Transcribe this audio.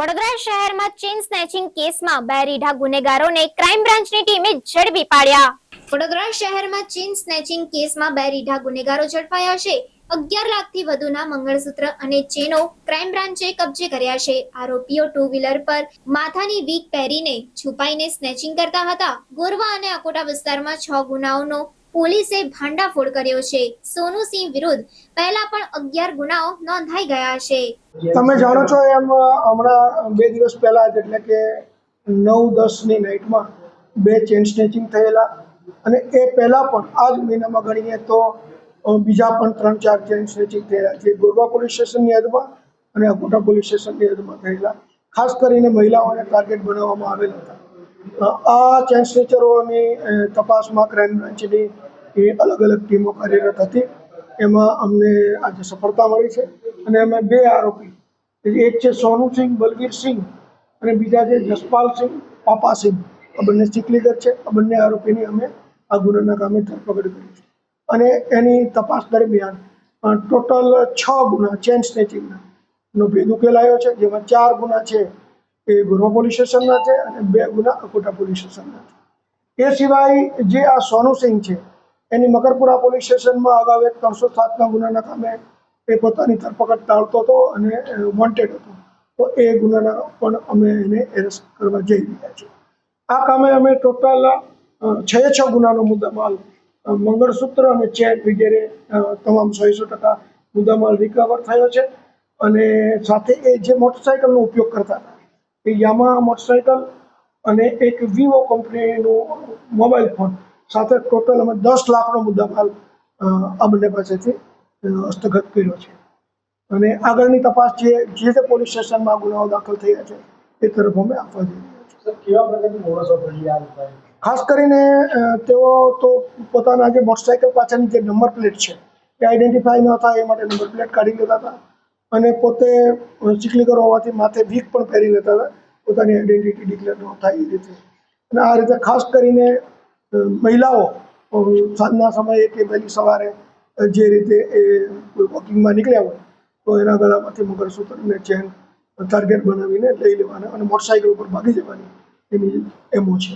વડોદરા શહેરમાં chain snatching કેસમાં બે રીઢા ગુનેગારોને ક્રાઇમ બ્રાન્ચની ટીમે ઝડપી પાડ્યા। વડોદરા શહેરમાં ચેઇન સ્નેચિંગ કેસમાં બે રીઢા ગુનેગારો ઝડપાયા છે। 11 લાખથી વધુના મંગળસૂત્ર અને ચેનો ક્રાઇમ બ્રાન્ચે કબજે કર્યા છે। આરોપીઓ ટુ વ્હીલર પર માથાની વીગ પહેરીને છુપાઈને સ્નેચિંગ કરતા હતા। ગોરવા અને અકોટા વિસ્તારમાં 6 ગુનાઓનો પોલીસે ભાંડાફોડ કર્યો છે। સોનુ સિંહ વિરુદ્ધ પહેલા પણ 11 ગુનાઓ નોંધાઈ ગયા છે। તમે જાણો છો એમ હમણાં 2 દિવસ પહેલા જ એટલે કે 9-10 ની નાઇટમાં 2 ચેન સ્નેચિંગ થયેલા અને એ પહેલા પણ આ જ મહિનામાં ગણીએ તો બીજા પણ 3-4 ચેન સ્નેચિંગ થયેલા છે। ગોરવા પોલીસ સ્ટેશનની હદમાં અને અકોટા પોલીસ સ્ટેશનની હદમાં થયેલા, ખાસ કરીને મહિલાઓને ટાર્ગેટ બનાવવામાં આવેલા હતા। આ ચેન સ્નેચરોની તપાસમાં ક્રાઇમ બ્રાન્ચની અલગ અલગ ટીમો કાર્યરત હતી। એમાં અમને આજે સફળતા મળી છે અને અમે 2 આરોપી, એક છે સોનુ સિંહ બલવીર સિંહ અને બીજા છે જસપાલ સિંહ પાપા સિંહ, આ બંને ચીખલીગઢ છે। આ બંને આરોપીની અમે આ ગુનાના કામે ધરપકડ કરી છે અને એની તપાસ દરમિયાન ટોટલ 6 ગુના ચેન સ્નેચિંગનો ભેદ ઉકેલાયો છે, જેમાં 4 ગુના છે એ ગોરવા પોલીસ સ્ટેશનના છે અને 2 ગુના અકોટા પોલીસ સ્ટેશનના છે। એ સિવાય જે આ સોનુ સિંહ છે એની મકરપુરા પોલીસ સ્ટેશનમાં અગાઉ એક 307ના ગુનાના કામે એ પોતાની ધરપકડ ટાળતો હતો અને વોન્ટેડ હતો, તો એ ગુનાના પણ અમે એને એરેસ્ટ કરવા જઈ રહ્યા છીએ। આ કામે અમે ટોટલ 6 ગુનાનો મુદ્દામાલ, મંગળસૂત્ર અને ચેન વગેરે તમામ 100% મુદ્દામાલ રિકવર થયો છે અને સાથે એ જે મોટરસાઇકલનો ઉપયોગ કરતા હતા એ યામાહા મોટરસાઇકલ અને એક વિવો કંપનીનું મોબાઈલ ફોન સાથે ટોટલ અમે 10 લાખનો મુદ્દામાલ આ બંને પાસેથી હસ્તગત કર્યો છે અને આગળની તપાસ જે પોલીસ સ્ટેશનમાં ગુનાઓ દાખલ થયા છે એ તરફ અમે આપવા જઈ રહ્યા છીએ। કેવા પ્રકારની મોડસ ઓપરેન્ડી આ ખાસ કરીને તેઓ તો પોતાના જે મોટરસાઇકલ પાછળની જે નંબર પ્લેટ છે એ આઈડેન્ટિફાઈ ન થાય એ માટે નંબર પ્લેટ કાઢી લેતા હતા અને પોતે ચીખલીગઢ હોવાથી માથે વીગ પણ પહેરી લેતા હતા, પોતાની આઈડેન્ટિટી ડિક્લેર ન થાય એ રીતે। અને આ રીતે ખાસ કરીને મહિલાઓ સાંજના સમયે કે વહેલી સવારે જે રીતે એ વોકિંગમાં નીકળ્યા હોય તો એના ગળામાંથી મંગળસૂત્ર અને ચેન ટાર્ગેટ બનાવીને લઈ લેવાના અને મોટરસાઇકલ ઉપર ભાગી જવાની એની એમો છે।